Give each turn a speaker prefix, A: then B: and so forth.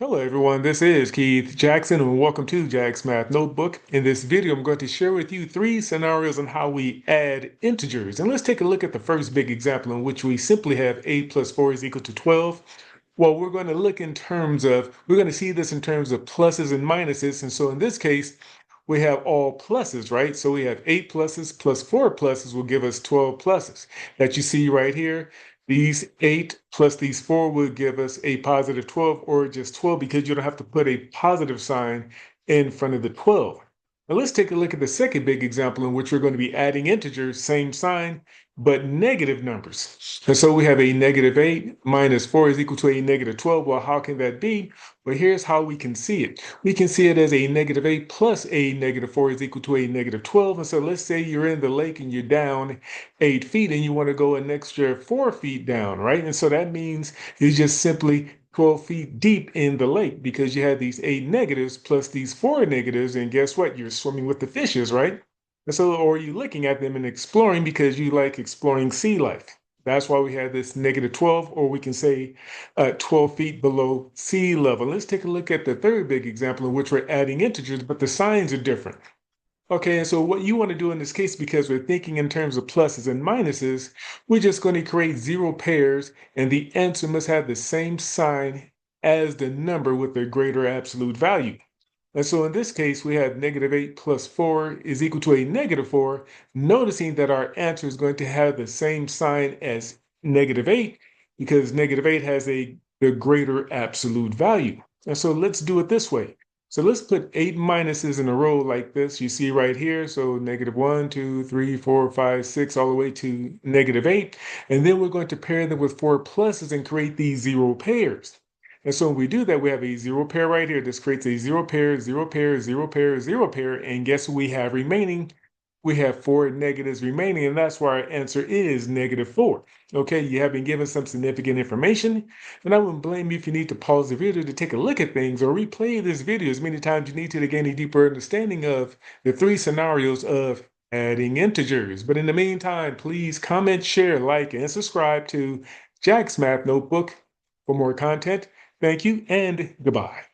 A: Hello everyone, this is Keith Jackson and welcome to Jack's Math Notebook. In this video, I'm going to share with you three scenarios on how we add integers. And let's take a look at the first big example in which we simply have 8 plus 4 is equal to 12. Well, we're going to we're going to see this in terms of pluses and minuses. And so in this case, we have all pluses, right? So we have 8 pluses plus 4 pluses will give us 12 pluses that you see right here. These 8 plus these 4 will give us a positive 12 or just 12 because you don't have to put a positive sign in front of the 12. Now let's take a look at the second big example in which we're going to be adding integers, same sign, but negative numbers. And so we have a negative 8 minus 4 is equal to a negative 12. Well, how can that be? Well, here's how we can see it. We can see it as a negative 8 plus a negative 4 is equal to a negative 12. And so let's say you're in the lake and you're down 8 feet and you want to go an extra 4 feet down, right? And so that means you just simply 12 feet deep in the lake because you had these 8 negatives plus these 4 negatives. And guess what? You're swimming with the fishes, right? And so, or are you looking at them and exploring because you like exploring sea life? That's why we have this negative 12, or we can say 12 feet below sea level. Let's take a look at the third big example in which we're adding integers, but the signs are different. Okay, and so what you want to do in this case, because we're thinking in terms of pluses and minuses, we're just going to create zero pairs, and the answer must have the same sign as the number with the greater absolute value. And so in this case, we have negative 8 plus 4 is equal to a negative 4, noticing that our answer is going to have the same sign as negative 8 because negative 8 has the greater absolute value. And so let's do it this way. So let's put 8 minuses in a row like this. You see right here. So negative 1, 2, 3, 4, 5, 6, all the way to negative 8. And then we're going to pair them with 4 pluses and create these zero pairs. And so when we do that, we have a zero pair right here. This creates a zero pair, zero pair, zero pair, zero pair. And guess what we have remaining? We have 4 negatives remaining, and that's why our answer is negative 4. Okay, you have been given some significant information, and I wouldn't blame you if you need to pause the video to take a look at things or replay this video as many times you need to gain a deeper understanding of the three scenarios of adding integers. But in the meantime, please comment, share, like, and subscribe to Jack's Math Notebook for more content. Thank you and goodbye.